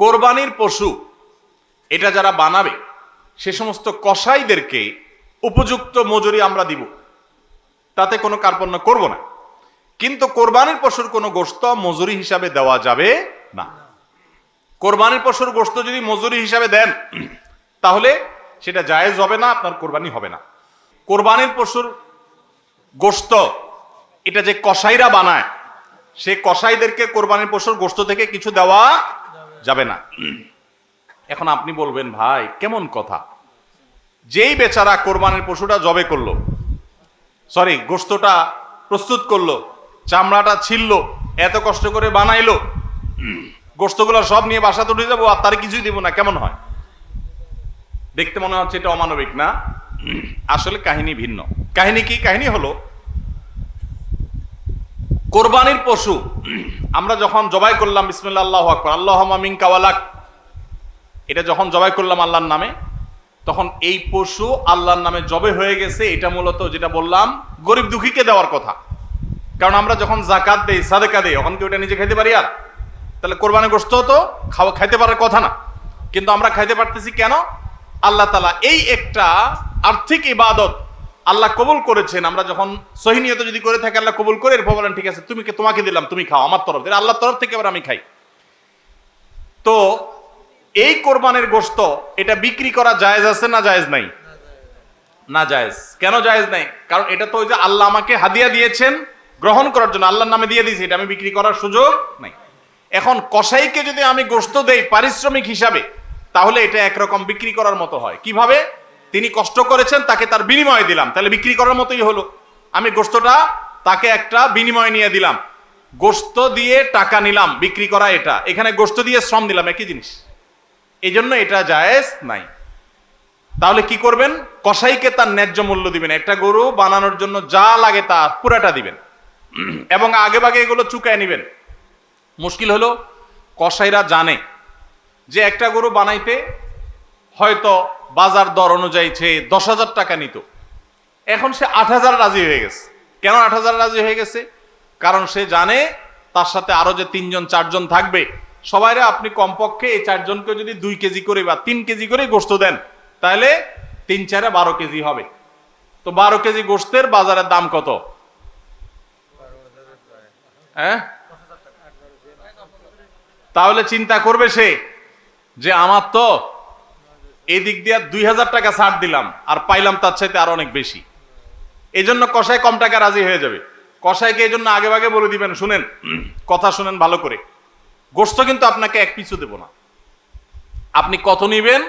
কোরবানির পশু এটা যারা বানাবে সে সমস্ত কসাইদেরকে উপযুক্ত মজুরি আমরা দিব, তাতে কোনো কার্পণ্য করব না। কিন্তু কোরবানির পশুর কোনো গোশত মজুরি হিসাবে দেওয়া যাবে না। কোরবানির পশুর গোশত যদি মজুরি হিসাবে দেন তাহলে সেটা জায়েজ হবে না, আপনার কোরবানি হবে না। কোরবানির পশুর গোশত এটা যে কসাইরা বানায় সে কসাইদেরকে কোরবানির পশুর গোশত থেকে কিছু দেওয়া যাবে না। এখন আপনি বলবেন, ভাই কেমন কথা, যেই বেচারা কোরবানির পশুটা জবে করলো, সরি গোশতটা প্রস্তুত করলো, চামড়াটা ছিললো, এত কষ্ট করে বানাইলো, গোশতগুলো সব নিয়ে বাসাতে উঠে যাবো আর তার কিছুই দিব না, কেমন হয়? দেখতে মনে হচ্ছে এটা অমানবিক না? আসলে কাহিনী ভিন্ন। কাহিনী কি? কাহিনী হলো কোরবানির পশু আমরা যখন জবাই করলাম বিসমিল্লাহ আল্লাহু আকবার আল্লাহুম্মা মিনকা ওয়ালাক, এটা যখন জবাই করলাম আল্লাহর নামে, তখন এই পশু আল্লাহর নামে জবে হয়ে গেছে। এটা মূলত যেটা বললাম গরিব দুঃখীকে দেওয়ার কথা। কারণ আমরা যখন যাকাত দেই, সাদেকা দেই, তখন কি ওটা নিজে খাইতে পারি? আর তাহলে কোরবানির গোশত তো খাইতে পারার কথা না, কিন্তু আমরা খাইতে পারতেছি কেন? আল্লাহ তাআলা এই একটা আর্থিক ইবাদত আল্লাহ কবুল করেছেন। আমরা যখন সহিহ নিয়তে যদি করে থাকি আল্লাহ কবুল করে, এরপর বলেন ঠিক আছে তোমাকে দিলাম, তুমি খাও আমার তরফ থেকে, আল্লাহর তরফ থেকে আবার আমি খাই। তো এই কোরবানির গোশত এটা বিক্রি করা জায়েজ আছে না জায়েজ নাই? না জায়েজ। কেন জায়েজ নাই? কারণ এটা তো ওই যে আল্লাহ আমাকে হাদিয়া দিয়েছেন গ্রহণ করার জন্য, আল্লাহর নামে দিয়ে দিয়েছি, এটা আমি বিক্রি করার সুযোগ নাই। এখন কসাইকে যদি আমি গোশত দেই পারিশ্রমিক হিসাবে, তাহলে এটা একরকম বিক্রি করার মতো হয়। কিভাবে? তিনি কষ্ট করেছেন, তাকে তার বিনিময়ে দিলাম, তাহলে বিক্রি করার মতোই হলো। আমি গোশতটা তাকে একটা বিনিময় নিয়ে দিলাম, গোশত দিয়ে টাকা নিলাম, বিক্রি করা এটা, এখানে গোশত দিয়ে শ্রম দিলাম, একই জিনিস। এই জন্য এটা জায়েজ নাই। তাহলে কি করবেন? কসাইকে তার ন্যায্য মূল্য দিবেন, একটা গরু বানানোর জন্য যা লাগে তা পুরাটা দিবেন এবং আগে ভাগে এগুলো চুকায় নিবেন। মুশকিল হলো কসাইরা জানে যে একটা গরু বানাইতে হয়তো বাজার দর অনুযায়ী সে 10,000 টাকা নিত, এখন সে 8,000 রাজি হয়ে গেছে। কেন 8,000 রাজি হয়ে গেছে? কারণ সে জানে তার সাথে আরো যে 3জন 4জন থাকবে, সবাইরে আপনি কমপক্ষে এই 4 জনকে যদি 2 কেজি করে বা 3 কেজি করে গোশত দেন, তাহলে 3 4 12 কেজি হবে। তো 12 কেজি গোশতের বাজারের দাম কত? হ্যাঁ, তাহলে চিন্তা করবে সে যে আমার তো এই দিক দিয়ে 2,000 টাকা ছাড় দিলাম আর পাইলাম তার চাইতে আরো অনেক বেশি। এই জন্য কসাই কম টাকা রাজি হয়ে যাবে। কসাইকে এই জন্য আগে ভাগে বলে দিবেন, শুনেন, কথা শুনেন ভালো করে, গোশত কিন্তু আপনাকে এক পিছু দেব না, আপনি কত নিবেন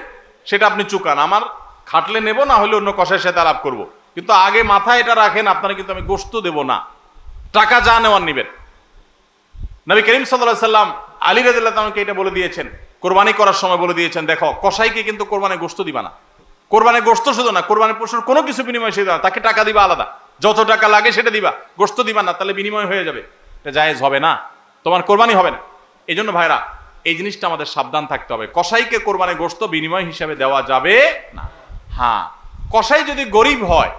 সেটা আপনি চুকান, আমার খাটলে নেব, না হলে অন্য কসাইয়ের সাথে আলাপ করব, কিন্তু আগে মাথায় এটা রাখেন আপনারা কিন্তু আমি গোশত দেব না, টাকা যা নেওয়ার নিবেন। নবী করিম সাল্লাল্লাহু আলাইহি সাল্লাম আলী রাদিয়াল্লাহু তাআলাকে এটা বলে দিয়েছেন, কোরবানি করার সময় বলে দিয়েছেন, দেখো কসাইকে কিন্তু কোরবানি গোশত দিবা না। কোরবানি গোশত শুধু না, কোরবানি পশুর কোনো কিছু বিনিময় সে দিবা না, তাকে টাকা দিবা আলাদা, যত টাকা লাগে সেটা দিবা, গোশত দিবা না, তাহলে বিনিময় হয়ে যাবে, এটা জায়েজ হবে না, তোমার কোরবানি হবে না। এই জন্য ভাইরা এই জিনিসটা আমাদের সাবধান থাকতে হবে, কসাইকে কোরবানি গোশত বিনিময় হিসাবে দেওয়া যাবে না। হ্যাঁ, কসাই যদি গরিব হয়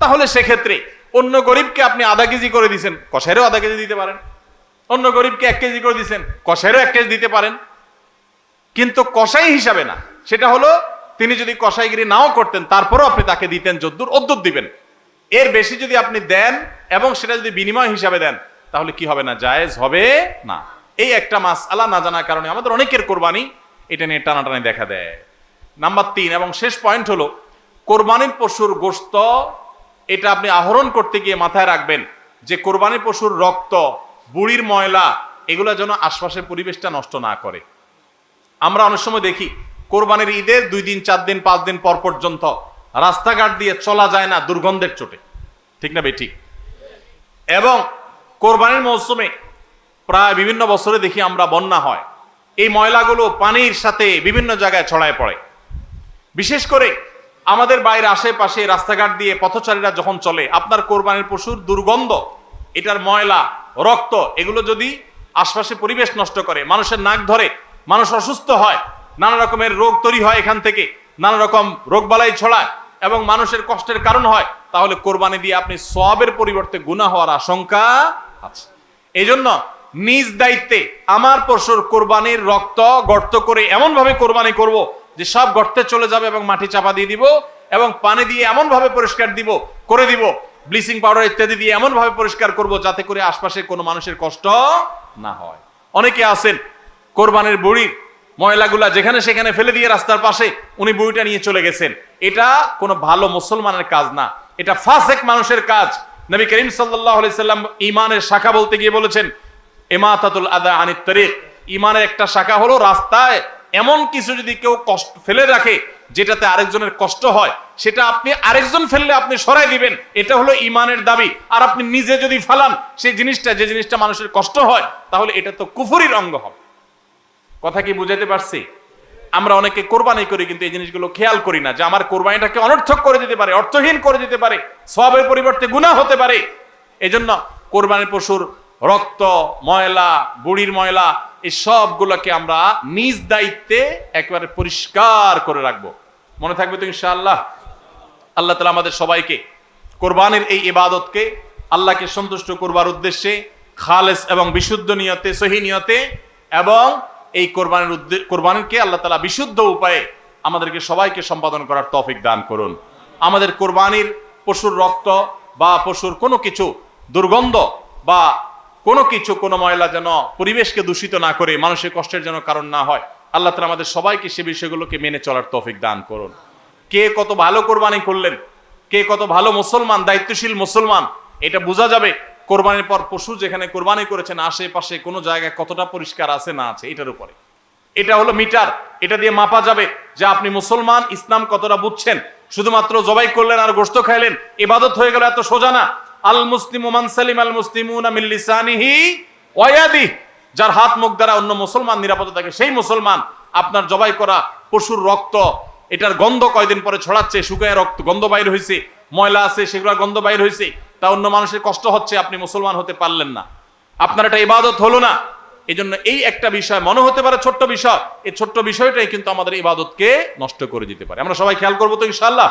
তাহলে সেক্ষেত্রে অন্য গরিবকে আপনি আধা কেজি করে দিচ্ছেন, কসাইরও আধা কেজি দিতে পারেন, অন্য গরিবকে 1 কেজি করে দিচ্ছেন, কসাইরও 1 কেজি দিতে পারেন, কিন্তু কসাই হিসাবে না। সেটা হলো তিনি যদি কসাইগিরি নাও করতেন তারপরেও আপনি তাকে দিতেন যদ্দুর অদ্দুর দিবেন। এর বেশি যদি আপনি দেন এবং সেটা যদি বিনিময় হিসাবে দেন তাহলে কি হবে না? জায়েজ হবে না। এই একটা মাসআলা না জানার কারণে আমাদের অনেকের কোরবানি এটা নিয়ে টানাটানি দেখা দেয়। নাম্বার 3 এবং শেষ পয়েন্ট হলো কোরবানির পশুর গোশত এটা আপনি আহরণ করতে গিয়ে মাথায় রাখবেন যে কোরবানির পশুর রক্ত, বুড়ির ময়লা, এগুলো যেন আশপাশের পরিবেশটা নষ্ট না করে। আমরা অনেক সময় দেখি কোরবানির ঈদের 2 দিন 4 দিন 5 দিন পর পর্যন্ত রাস্তাঘাট দিয়ে চলা যায় না দুর্গন্ধের চোটে, ঠিক না বেঠিক? এবং কোরবানির মৌসুমে প্রায় বিভিন্ন বছরে দেখি আমরা বন্যা হয়, এই ময়লাগুলো পানির সাথে বিভিন্ন জায়গায় ছড়ায় পড়ে। বিশেষ করে আমাদের বাইরে আশেপাশে রাস্তাঘাট দিয়ে পথচারীরা যখন চলে, আপনার কোরবানির পশুর দুর্গন্ধ, এটার ময়লা, রক্ত, এগুলো যদি আশপাশে পরিবেশ নষ্ট করে, মানুষের নাক ধরে, মানুষ অসুস্থ হয়, নানা রকমের রোগ তৈরি হয়, এখান থেকে নানা রকম রোগবালাই ছড়ায় এবং মানুষের কষ্টের কারণ হয়, তাহলে কোরবানি দিয়ে আপনি সওয়াবের পরিবর্তে গুনাহ হওয়ার আশঙ্কা আছে। এই জন্য নিজ দায়িত্বে আমার পশুর কোরবানির রক্ত গর্ত করে এমন ভাবে কোরবানি করব যে সব গর্তে চলে যাবে এবং মাটি চাপা দিয়ে দিব এবং পানি দিয়ে এমন ভাবে পরিষ্কার করে দিব, ব্লিচিং পাউডার ইত্যাদি দিয়ে এমন ভাবে পরিষ্কার করব যাতে করে আশপাশে কোনো মানুষের কষ্ট না হয়। অনেকে আছেন কোরবানির বুড়ির ময়লাগুলা যেখানে সেখানে ফেলে দিয়ে রাস্তার পাশে উনি বুড়িটা নিয়ে চলে গেছেন। এটা কোনো ভালো মুসলমানের কাজ না, এটা ফাসেক মানুষের কাজ। নবী করিম সাল্লাল্লাহু আলাইহি সাল্লাম ঈমানের শাখা বলতে গিয়ে বলেছেন ইমাতাতুল আযা আনিত তারিক, ঈমানের একটা শাখা হলো রাস্তায় এমন কিছু যদি কেউ কষ্ট ফেলে রাখে যেটাতে আরেকজনের কষ্ট হয়, সেটা আপনি আরেকজন ফেললে আপনি সরাই দিবেন, এটা হলো ঈমানের দাবি। আর আপনি নিজে যদি ফালান সেই জিনিসটা, যে জিনিসটা মানুষের কষ্ট হয়, তাহলে এটা তো কুফরির অঙ্গ হবে। কথা কি বুঝাইতে পারছি? আমরা অনেকে কোরবানি করি কিন্তু এই জিনিসগুলো খেয়াল করি না যে আমার কোরবানিটাকে অনর্থক করে দিতে পারে, অর্থহীন করে দিতে পারে, সওয়াবের পরিবর্তে গুনাহ হতে পারে। এজন্য কোরবানির পশুর রক্ত, ময়লা, বুড়ির ময়লা, এই সবগুলোকে আমরা নিজ দায়িত্বে একেবারে পরিষ্কার করে রাখবো। মনে থাকবে তো ইনশাআল্লাহ? আল্লাহ তাআলা আমাদের সবাইকে কোরবানির এই ইবাদতকে আল্লাহকে সন্তুষ্ট করবার উদ্দেশ্যে খালেস এবং বিশুদ্ধ নিয়তে, সহি নিয়তে, এবং এই কোরবানিকে আল্লাহ তাআলা বিশুদ্ধ উপায়ে আমাদেরকে সবাইকে সম্পাদন করার তৌফিক দান করুন। আমাদের কোরবানির পশুর রক্ত বা পশুর কোনো কিছু দুর্গন্ধ বা কোনো কিছু, কোনো ময়লা যেন পরিবেশকে দূষিত না করে, মানুষের কষ্টের যেন কারণ না হয়। আল্লাহ তাআলা আমাদের সবাইকে সে বিষয়গুলোকে মেনে চলার তৌফিক দান করুন। কে কত ভালো কোরবানি করলেন, কে কত ভালো মুসলমান, দায়িত্বশীল মুসলমান, এটা বোঝা যাবে কোরবানির পর পশু যেখানে কোরবানি করেছেন আশেপাশে কোনো জায়গায় কতটা পরিষ্কার আছে না আছে, এটার উপরে। এটা হলো মিটার, এটা দিয়ে মাপা যাবে যে আপনি মুসলমান, ইসলাম কতটা বুঝছেন। শুধুমাত্র জবাই করলেন আর গোশত খাইলেন ইবাদত হয়ে গেল, এত সোজা না। আল মুসলিমু মান সালিমা আল মুসলিমুনা মিন লিসানিহি ওয়া ইয়াদিহি, যার হাত মুখ দ্বারা অন্য মুসলমান নিরাপদ থাকে সেই মুসলমান। আপনার জবাই করা পশুর রক্ত, এটার গন্ধ কয়দিন পরে ছড়াচ্ছে, শুকায় রক্ত গন্ধ বাইর হয়েছে, ময়লা আছে সেগুলো গন্ধ বাইর হয়েছে, তা অন্য মানুষের কষ্ট হচ্ছে, আপনি মুসলমান হতে পারলেন না, আপনার এটা ইবাদত হলো না। এই জন্য এই একটা বিষয় মনে হতে পারে ছোট্ট বিষয়, এই ছোট্ট বিষয়টাই কিন্তু আমাদের ইবাদতকে নষ্ট করে দিতে পারে। আমরা সবাই খেয়াল করবো তো ইনশাআল্লাহ?